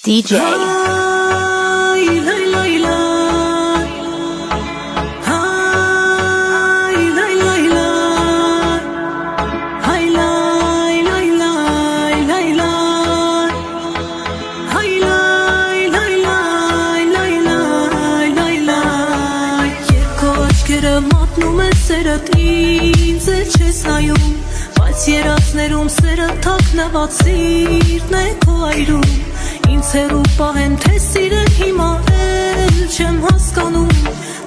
DJ. Ինձ է չես նայում, բայց երազներում սերը թաքնված սիրտն է քո այրում, ինձ հեռու պահեն թե սիրել հիմա էլ չեմ հասկանում,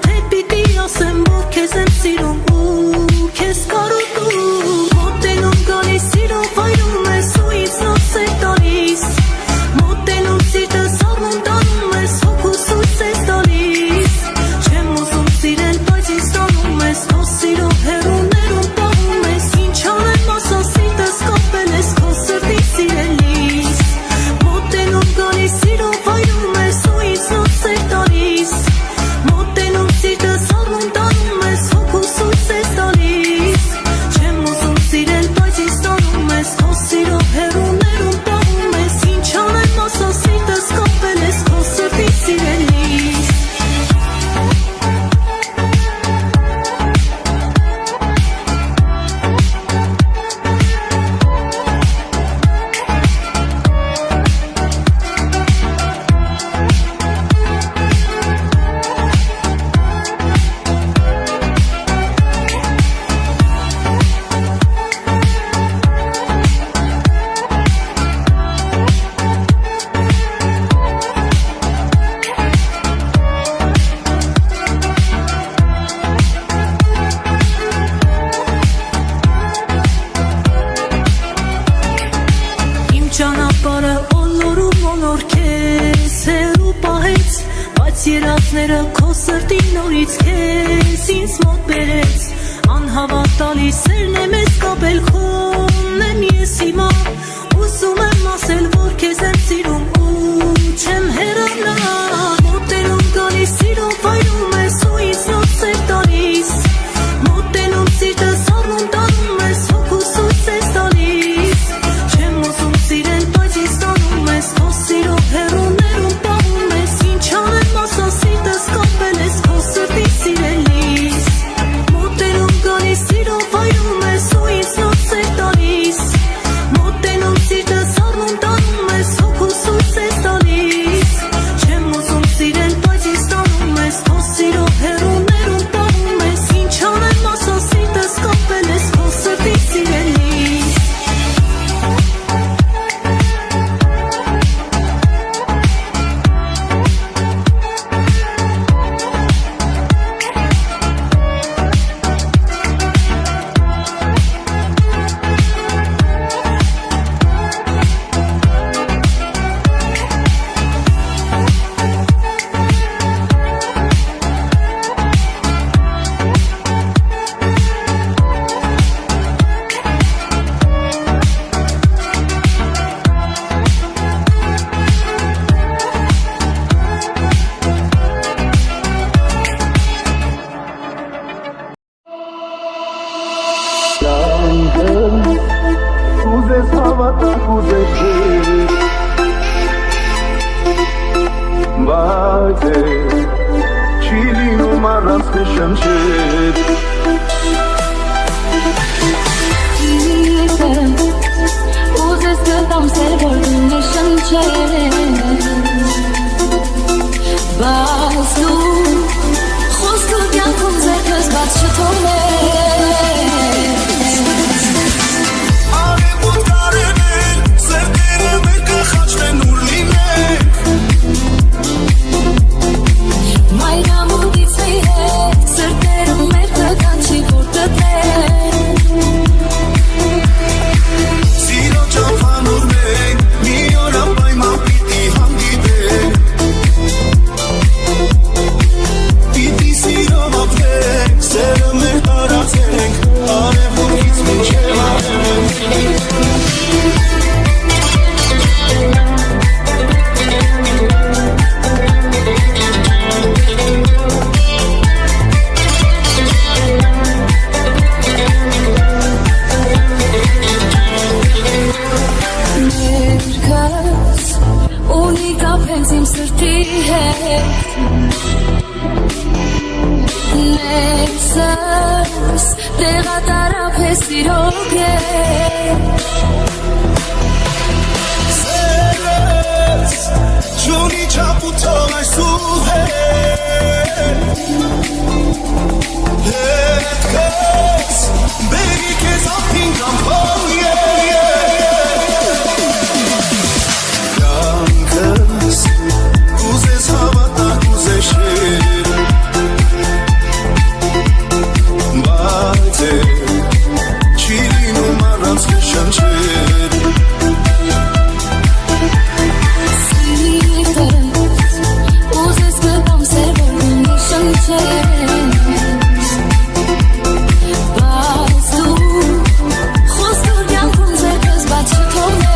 թե պիտի ասեմ որ քեզ եմ սիրում ու քեզ կարոտում, մոտենում գալիս սիրով այրում ես ու ինձ նորս է տալիս, մոտենում սիրտս առնում տանում ես հոգուս ույս ես տալիս, չեմ ուզում սիրել բայց ինձ տանում ես քո սիրով հեռուներում պահում ես, ինչ անեմ ասա սիրտս կապել ես քո սրտի սիրելիս, մոտենում գալիս սիրով այրում ես ու ինձ նորս է տալիս, մոտենում սիրտս առնում տանում ես հոգուս ույս ես տալիս, չեմ ուզում սիրել բայց ինձ տանում ես քո սիրով հեռուներում պահում ես, ինչ անեմ ասա սիրտս կապել ես քո սրտի սիրելիս. Ճանապարհը օլորում օլոր քեզ հեռու պահեց, բայց երազները քո սրտի նորից քեզ ինձ մոտ բերեց, անհավատալի սերն է մեզ կապել քոնն եմ ես հիմա, ուզում եմ ասել որ քեզ եմ սիրում ու չեմ հեռանա, մոտենում գալիս սիրով այրում ես ու ինձ նորս է տալիս, մոտենում սիրտս առնում տանում ես հոգուս ույս ես տալիս, չեմ ուզում սիրել բայց ինձ տանում ես քո սիրով հեռուներում պահում ես, ինչ անեմ ասա սիրտս կապել ես քո սրտի սիրելիս, մոտենում գալիս սիրով այրում ես ու ինձ նորս է տալիս, մոտենում սիրտս առնում տանում ես հոգուս ույս ես տալիս, չեմ ուզում սիրել բայց ինձ տանում ես քո սիրով հեռուներում պահում ես, ինչ անեմ ասա սիրտս կապել ես քո սրտի սիրելիս. Sera me կապենք իմ սրտի հետ Ներսս տեղատարապ է սիրո գետ Սերս ջունի չապութող այս ու հետ Հետքս բերի կեզ ապին կամպան Կյանքս կուզես հավատակ կուզես շեր Բայց չի լինում առանց կշանչեր Սիրտս ուզես կպամ սեր որ ունի շնչես Բայց դու խոստոր կյանքում ձերքս բաց չթողնես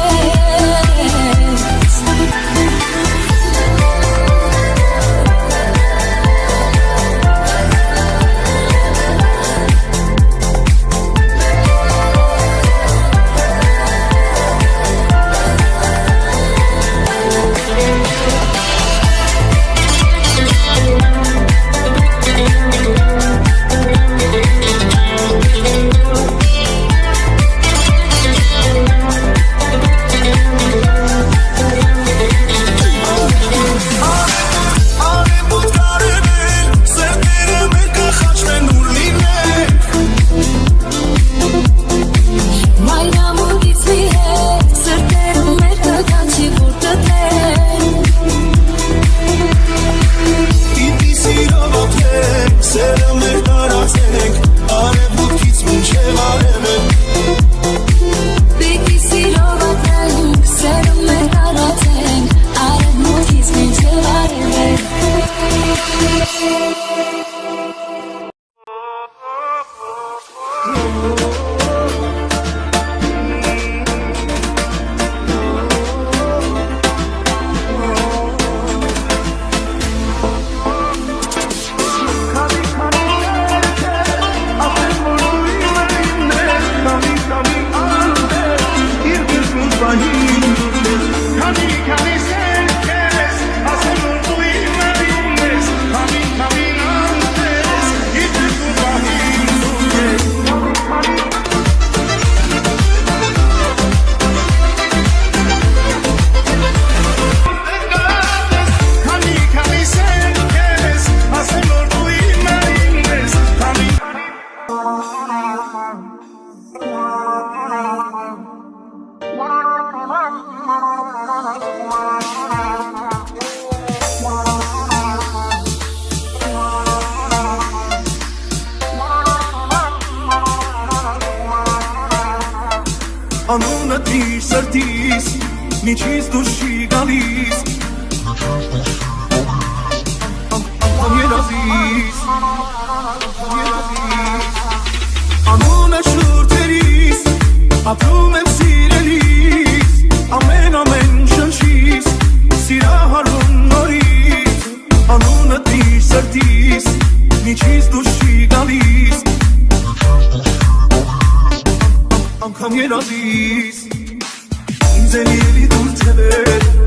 Անունը դիր սրտիս Միջից դուր չի գալիս Անգամ երազիս Անունը շուրթերիս Ապրում եմ սիրելիս Ամեն շնչիս Սիրահարում նորից Անունը դիր սրտիս Միջից դուր չի գալիս Անգամ երազիս Ինձ էլի դուր թևեր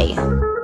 DJ.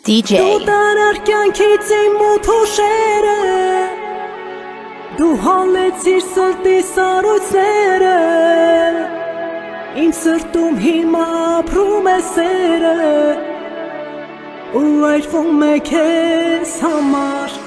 DJ. Դու տարար կյանքից իմ մութ հուշերը, դու հալեցիր սրտի սառույցները, իմ սրտում հիմա ապրում է սերը, ու այրվում է քեզ համար։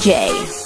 DJ.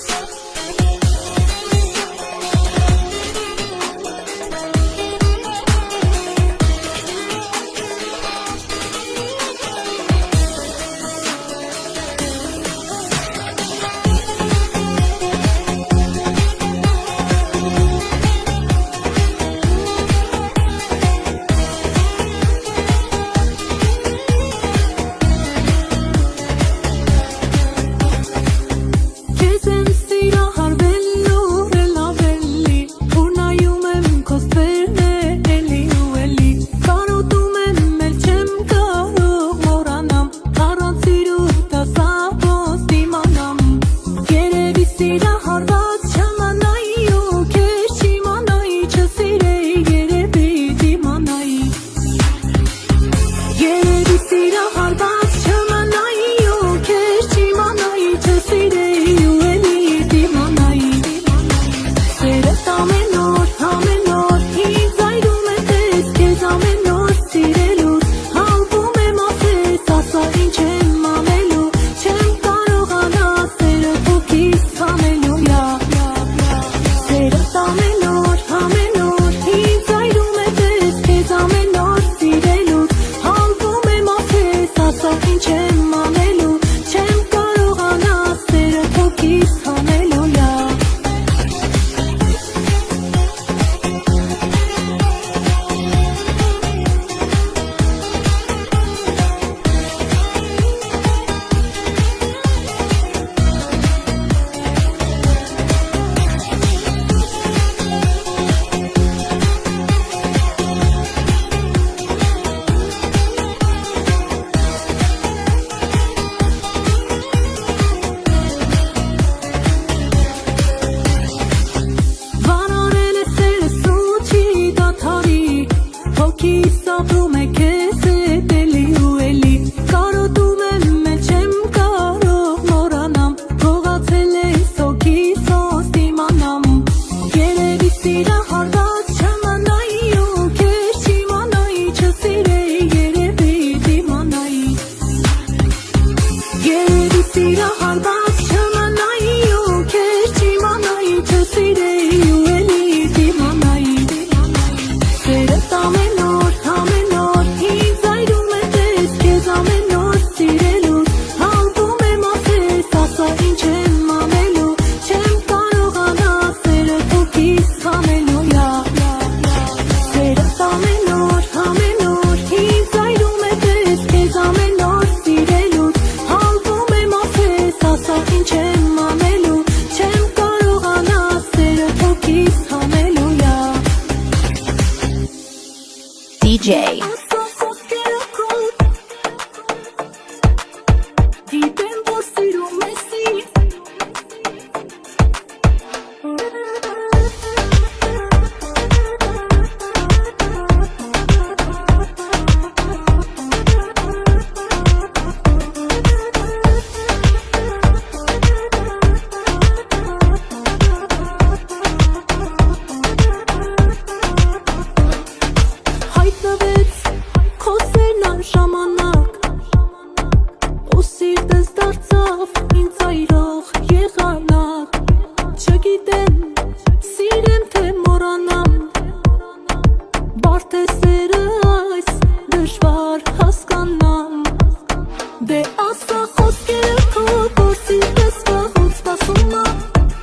Դե ասա խոսքերը քո գործի պես վաղուց սպասում ա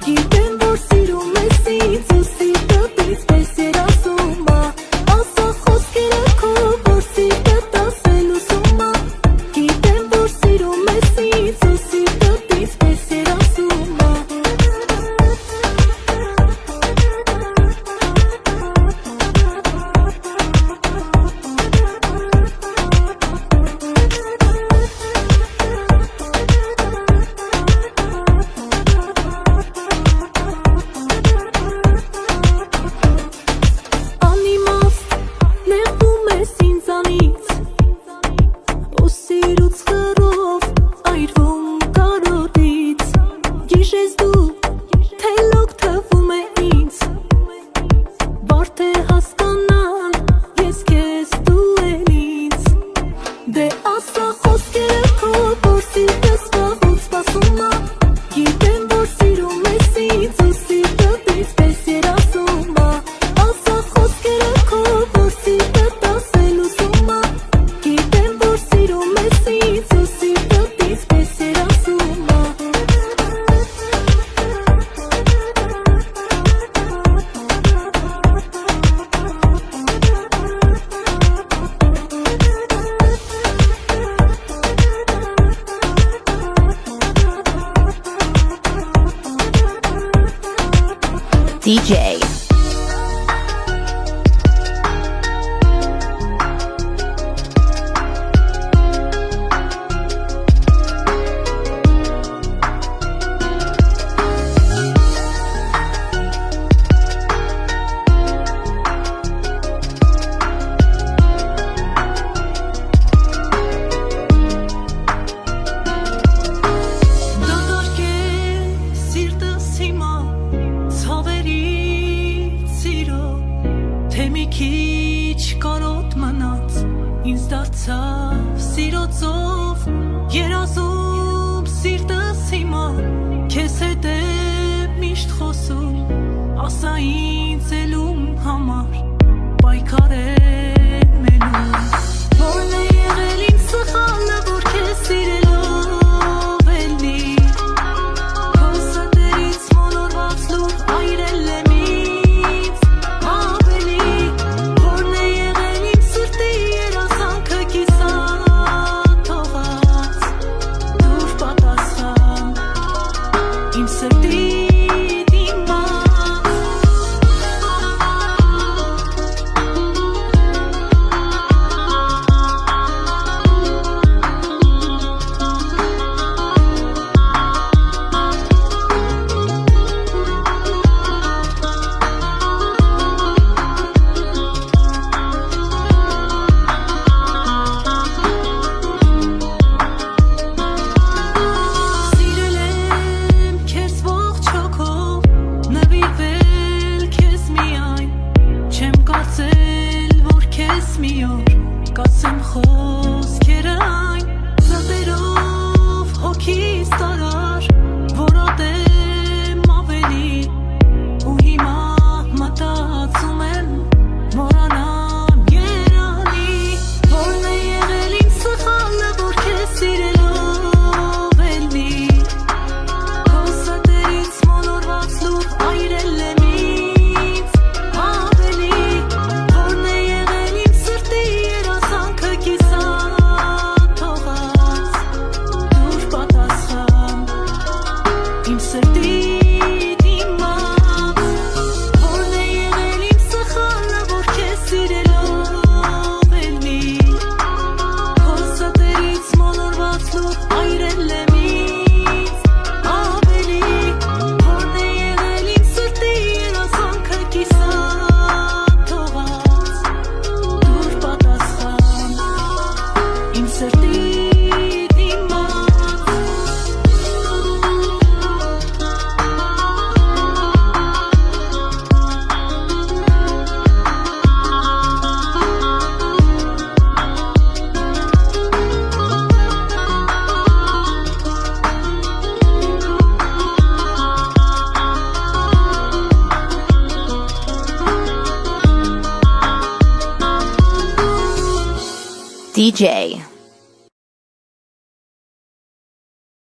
Գիտեմ որ սիրում ես ինձ ու սիրտդ ինձ պես երազում ա Ասա խոսքերը քո գործի պես ասել ուզում ա Գիտեմ որ սիրում ես ինձ ու սիրտդ ինձ պես երազում ա DJ Կարոտ մնաց, ինձ դարձավ սիրոցով երազում սիրտս հիմա քեզ հետ է միշտ խոսում ասա ինձ ելում համար պայքար եմ մնում Որն է եղել ինձ սխալը որ քեզ սիրելով ելնի Քո սրտերից մոլորված լուր այրել եմ Կասեմ խոսքերը այն Զատերով հոգիս տարար Որոտեմ ավելի Ու հիմա մտածում եմ Մորանամ երանի Որն է եղել ինձ սխալը որ քեզ սիրելով ելնի Քո սրտերից մոլորված լուր այրել եմ ինձ ավելի Որն է եղել ինձ սրտի DJ